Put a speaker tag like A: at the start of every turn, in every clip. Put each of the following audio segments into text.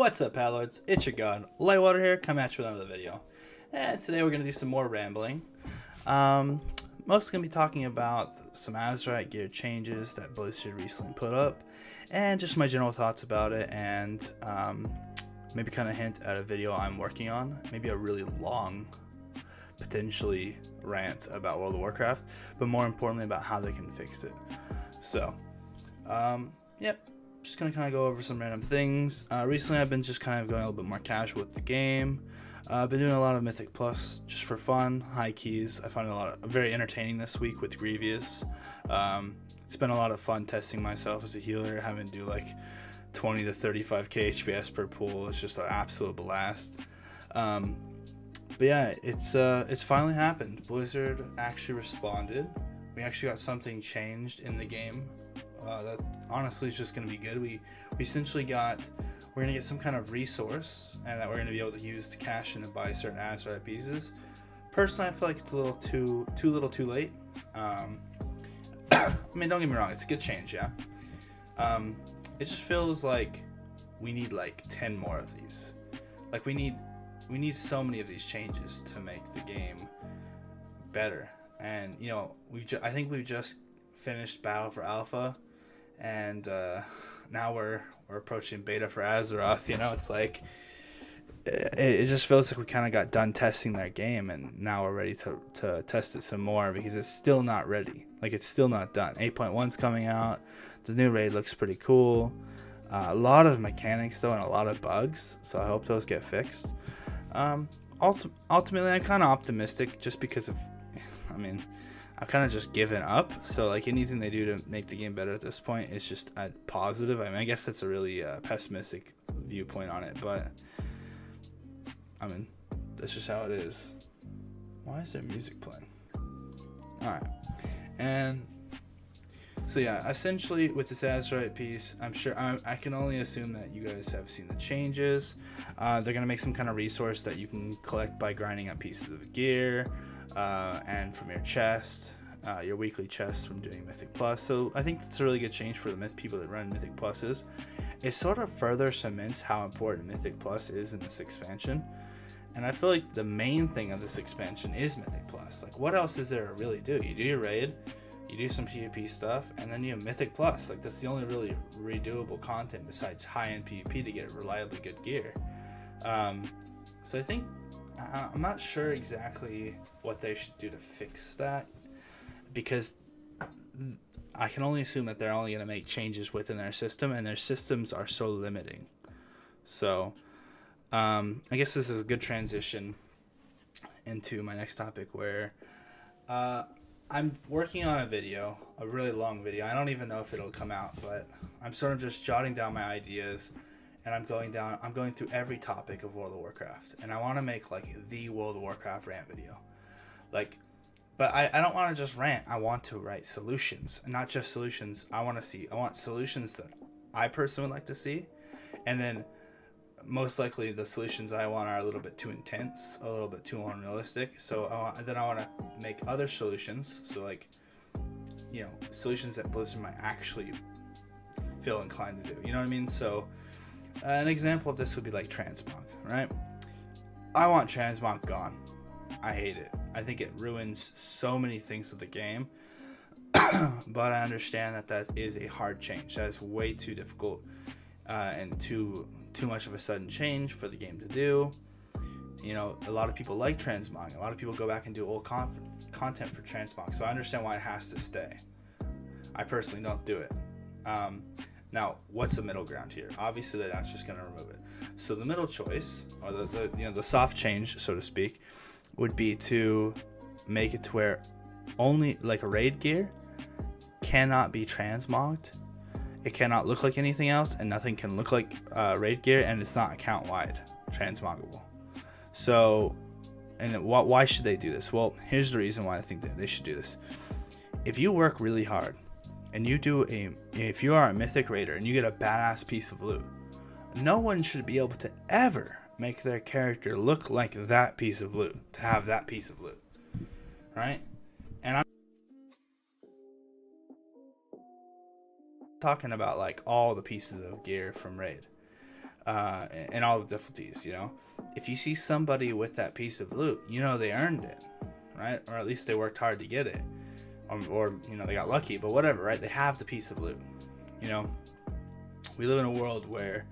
A: What's up, Pallords? It's your god, Lightwater here, come at you with another video. And today we're going to do some more rambling. Mostly going to be talking about some Azerite gear changes that Blizzard recently put up, and just my general thoughts about it, and maybe kind of hint at a video I'm working on. Maybe a really long, potentially, rant about World of Warcraft, but more importantly about how they can fix it. So, yep. Just gonna kind of go over some random things. Recently I've been just kind of going a little bit more casual with the game. I've been doing a lot of Mythic Plus just for fun, high keys. I find very entertaining this week with Grievous. It's been a lot of fun testing myself as a healer, having to do like 20 to 35k HPS per pool. It's just an absolute blast. But yeah, it's finally happened. Blizzard actually responded. We actually got something changed in the game. That honestly is just going to be good. We essentially we're going to get some kind of resource, and that we're going to be able to use to cash in and buy certain Azerite pieces. Personally, I feel like it's a little too late. I mean, don't get me wrong, it's a good change, yeah. It just feels like we need like 10 more of these. Like we need so many of these changes to make the game better. And you know, I think we've just finished Battle for Alpha, and now we're approaching Beta for Azeroth. You know, it's like it just feels like we kind of got done testing that game, and now we're ready to test it some more, because it's still not ready. Like, it's still not done. 8.1's coming out. The new raid looks pretty cool. A lot of mechanics though, and a lot of bugs, so I hope those get fixed. Ultimately, I'm kind of optimistic, just because of, I mean, I've kind of just given up. So like, anything they do to make the game better at this point is just a positive. I mean, I guess that's a really pessimistic viewpoint on it, but I mean, that's just how it is. Why is there music playing? Alright, and so yeah, essentially with this Azerite piece, I'm sure I can only assume that you guys have seen the changes. They're gonna make some kind of resource that you can collect by grinding up pieces of gear, and from your chest, your weekly chest from doing Mythic Plus. So I think that's a really good change for the people that run Mythic Pluses. It sort of further cements how important Mythic Plus is in this expansion, and I feel like the main thing of this expansion is Mythic Plus. Like, what else is there to really do? You do your raid, you do some PvP stuff, and then you have Mythic Plus. Like, that's the only really redoable content besides high-end PvP to get reliably good gear. So I think, I'm not sure exactly what they should do to fix that, because I can only assume that they're only going to make changes within their system, and their systems are so limiting. So I guess this is a good transition into my next topic, where I'm working on a really long video. I don't even know if it'll come out, but I'm sort of just jotting down my ideas, and I'm going through every topic of World of Warcraft, and I want to make like the World of Warcraft rant video. Like, but I don't want to just rant. I want to write solutions, and not just solutions. I want solutions that I personally would like to see, and then most likely the solutions I want are a little bit too intense, a little bit too unrealistic. So I want to make other solutions. So like, you know, solutions that Blizzard might actually feel inclined to do. You know what I mean? So an example of this would be like transmog, right? I want transmog gone. I hate it. I think it ruins so many things with the game. But I understand that is a hard change. That is way too difficult, and too much of a sudden change for the game to do. You know, a lot of people like transmog. A lot of people go back and do old content for transmog. So I understand why it has to stay. I personally don't do it. Now, what's the middle ground here? Obviously, that's just going to remove it. So the middle choice, or the soft change, so to speak, would be to make it to where only like a raid gear cannot be transmogged. It cannot look like anything else, and nothing can look like raid gear, and it's not account-wide transmoggable. So, and why should they do this? Well, here's the reason why I think that they should do this. If you work really hard, and if you are a mythic raider and you get a badass piece of loot, no one should be able to ever make their character look like that piece of loot, to have that piece of loot, right? And I'm talking about like all the pieces of gear from raid. and all the difficulties, you know. If you see somebody with that piece of loot, you know they earned it, right? Or at least they worked hard to get it, or you know, they got lucky, but whatever, right? They have the piece of loot, you know. We live in a world where,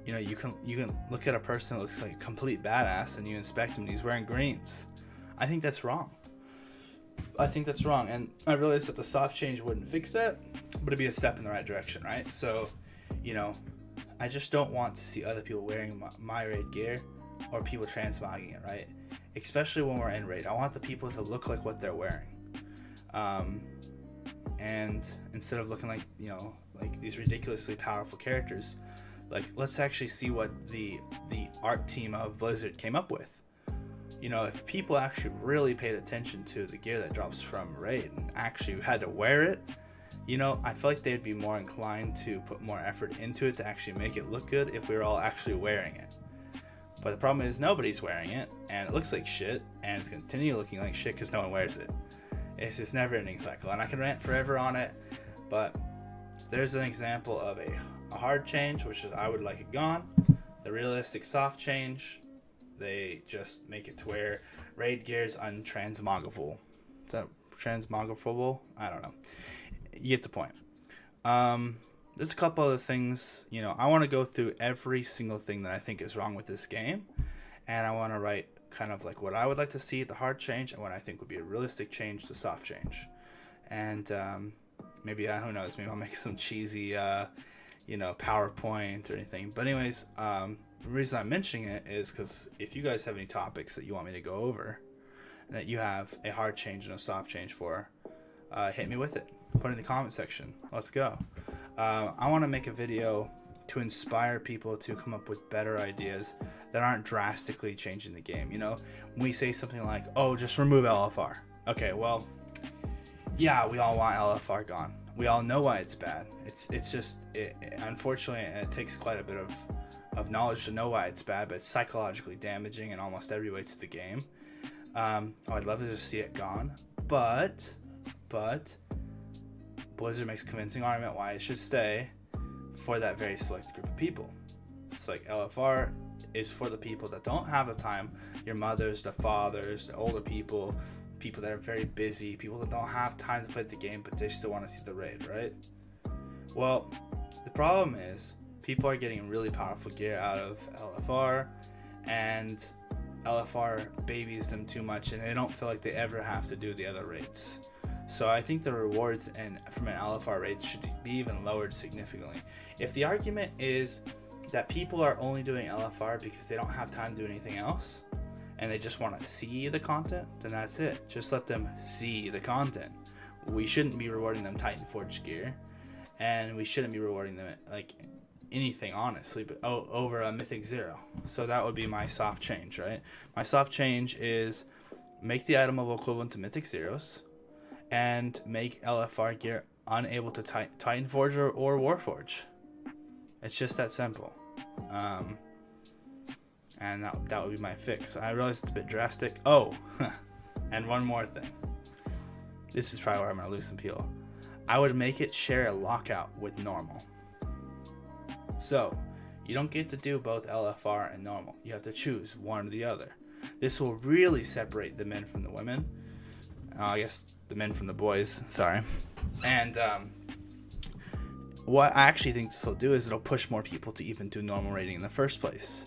A: you know, you can look at a person that looks like a complete badass and you inspect him and he's wearing greens. I think that's wrong. And I realize that the soft change wouldn't fix that, but it'd be a step in the right direction, right? So, you know, I just don't want to see other people wearing my raid gear or people transmogging it, right? Especially when we're in raid. I want the people to look like what they're wearing. And instead of looking like, you know, like these ridiculously powerful characters, like, let's actually see what the art team of Blizzard came up with. You know, if people actually really paid attention to the gear that drops from raid and actually had to wear it, you know, I feel like they'd be more inclined to put more effort into it to actually make it look good if we were all actually wearing it. But the problem is nobody's wearing it, and it looks like shit, and it's going to continue looking like shit because no one wears it. It's this never-ending cycle, and I can rant forever on it, but there's an example of a hard change, which is I would like it gone. The realistic soft change, they just make it to where raid gear is untransmoggable. Is that transmoggable? I don't know. You get the point. There's a couple other things. You know, I want to go through every single thing that I think is wrong with this game, and I want to write kind of like what I would like to see, the hard change, and what I think would be a realistic change, the soft change. And maybe, who knows, maybe I'll make some cheesy, you know, PowerPoint or anything. But anyways, the reason I'm mentioning it is because if you guys have any topics that you want me to go over, and that you have a hard change and a soft change for, hit me with it. Put it in the comment section. Let's go. I want to make a video to inspire people to come up with better ideas that aren't drastically changing the game. You know, when we say something like, oh, just remove LFR. Okay, well, yeah, we all want LFR gone. We all know why it's bad. It's just, unfortunately, and it takes quite a bit of knowledge to know why it's bad, but it's psychologically damaging in almost every way to the game. I'd love to just see it gone, but Blizzard makes a convincing argument why it should stay for that very select group of people. It's like LFR is for the people that don't have the time, your mothers, the fathers, the older people that are very busy, people that don't have time to play the game but they still want to see the raid, right? Well, the problem is people are getting really powerful gear out of LFR, and LFR babies them too much and they don't feel like they ever have to do the other raids. So I think the rewards from an LFR raid should be even lowered significantly. If the argument is that people are only doing LFR because they don't have time to do anything else, and they just want to see the content, then that's it. Just let them see the content. We shouldn't be rewarding them Titan Forge gear, and we shouldn't be rewarding them like anything, honestly, but over a Mythic 0. So that would be my soft change, right? My soft change is make the item level equivalent to Mythic 0s, and make LFR gear unable to Titan Forge or Warforge. It's just that simple. And that would be my fix. I realize it's a bit drastic. Oh, and one more thing. This is probably where I'm going to lose some people. I would make it share a lockout with normal. So, you don't get to do both LFR and normal. You have to choose one or the other. This will really separate the men from the women. I guess the men from the boys, sorry. And what I actually think this will do is it'll push more people to even do normal rating in the first place.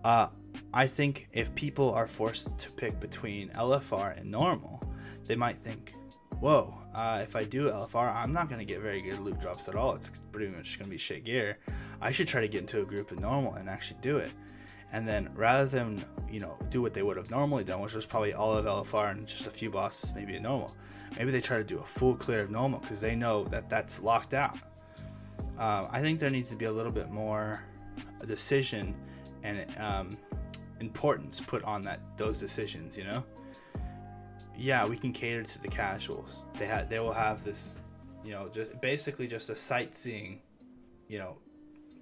A: I think if people are forced to pick between LFR and normal, they might think, whoa, if I do LFR, I'm not going to get very good loot drops at all. It's pretty much going to be shit gear. I should try to get into a group of normal and actually do it. And then rather than, you know, do what they would have normally done, which was probably all of LFR and just a few bosses, maybe a normal, maybe they try to do a full clear of normal because they know that that's locked out. I think there needs to be a little bit more decision and importance put on those decisions, you know? Yeah, we can cater to the casuals. They will have this, you know, basically just a sightseeing, you know,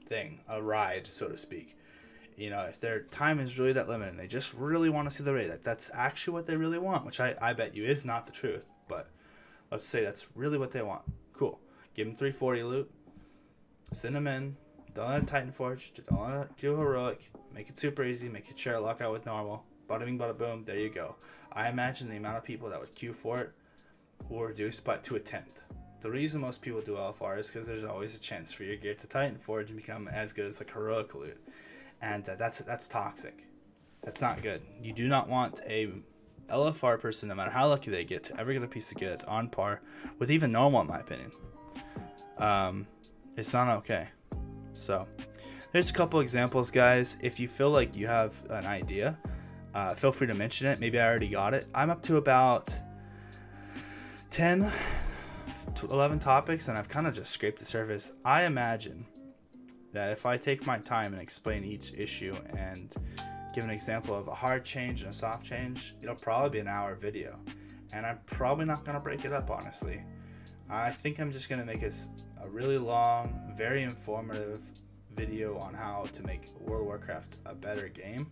A: thing, a ride, so to speak. You know, if their time is really that limited and they just really want to see the raid, that's actually what they really want, which I bet you is not the truth, but let's say that's really what they want. Cool. Give them 340 loot, send them in, Don't let it Titan Forge. Don't let it do heroic. Make it super easy. Make it share a lockout with normal. Bada bing, bada boom. There you go. I imagine the amount of people that would queue for it will reduce to a tenth. The reason most people do LFR is because there's always a chance for your gear to Titan Forge and become as good as like heroic loot, and that's toxic. That's not good. You do not want a LFR person, no matter how lucky they get, to ever get a piece of gear that's on par with even normal, in my opinion. It's not okay. So there's a couple examples, guys. If you feel like you have an idea, feel free to mention it. Maybe I already got it. I'm up to about 10 to 11 topics, and I've kind of just scraped the surface. I imagine that if I take my time and explain each issue and give an example of a hard change and a soft change, it'll probably be an hour video, and I'm probably not going to break it up, honestly. I think I'm just going to make a really long, very informative video on how to make World of Warcraft a better game.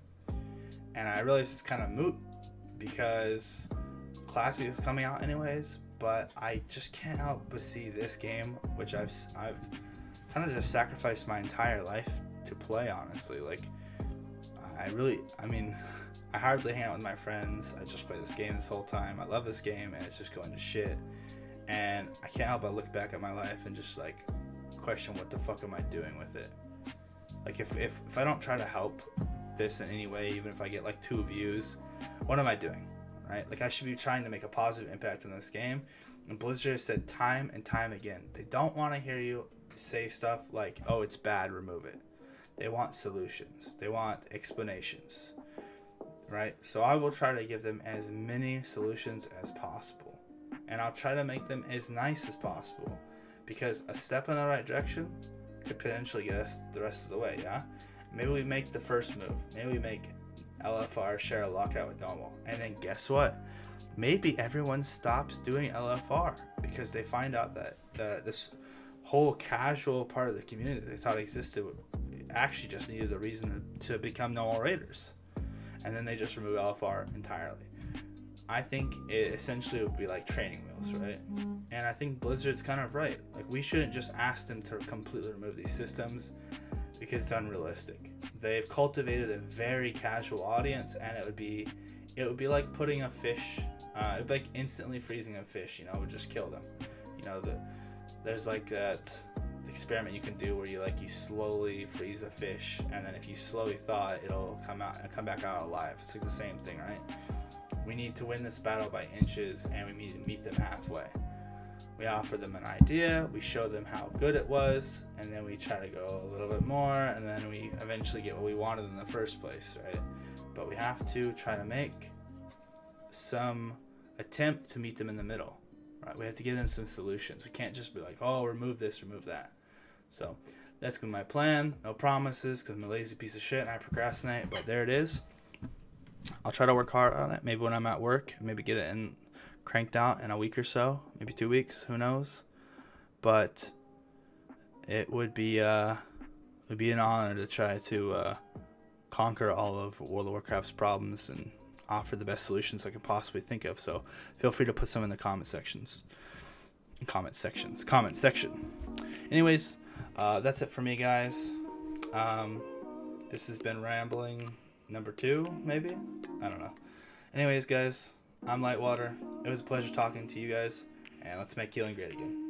A: And I realize it's kind of moot because Classic is coming out anyways, but I just can't help but see this game, which I've kind of just sacrificed my entire life to play, honestly. Like, I mean, I hardly hang out with my friends. I just play this game this whole time. I love this game, and it's just going to shit. And I can't help but look back at my life and just like question, what the fuck am I doing with it? Like, if I don't try to help this in any way, even if I get like 2 views, what am I doing? Right? Like, I should be trying to make a positive impact on this game. And Blizzard has said time and time again, they don't want to hear you say stuff like, oh, it's bad, remove it. They want solutions. They want explanations. Right? So I will try to give them as many solutions as possible. And I'll try to make them as nice as possible. Because a step in the right direction could potentially get us the rest of the way, yeah? Maybe we make the first move. Maybe we make LFR share a lockout with normal. And then guess what? Maybe everyone stops doing LFR because they find out that this whole casual part of the community they thought existed actually just needed a reason to become normal raiders. And then they just remove LFR entirely. I think it essentially would be like training wheels, right? And I think Blizzard's kind of right. Like, we shouldn't just ask them to completely remove these systems because it's unrealistic. They've cultivated a very casual audience, and it would be like putting a fish, it'd be like instantly freezing a fish, it would just kill them. There's like that experiment you can do where you slowly freeze a fish, and then if you slowly thaw it, it'll come back out alive. It's like the same thing, right? We need to win this battle by inches, and we need to meet them halfway. We offer them an idea, we show them how good it was, and then we try to go a little bit more, and then we eventually get what we wanted in the first place, right? But we have to try to make some attempt to meet them in the middle, right? We have to give them some solutions. We can't just be like, oh, remove this, remove that. So that's been my plan. No promises, because I'm a lazy piece of shit and I procrastinate, but there it is. I'll try to work hard on it. Maybe when I'm at work, maybe get it cranked out in a week or so, maybe 2 weeks, who knows. But it would be an honor to try to conquer all of World of Warcraft's problems and offer the best solutions I can possibly think of. So feel free to put some in the comment section. Anyways, that's it for me, guys. This has been Rambling number 2, maybe? I don't know. Anyways, guys, I'm Lightwater. It was a pleasure talking to you guys, and let's make healing great again.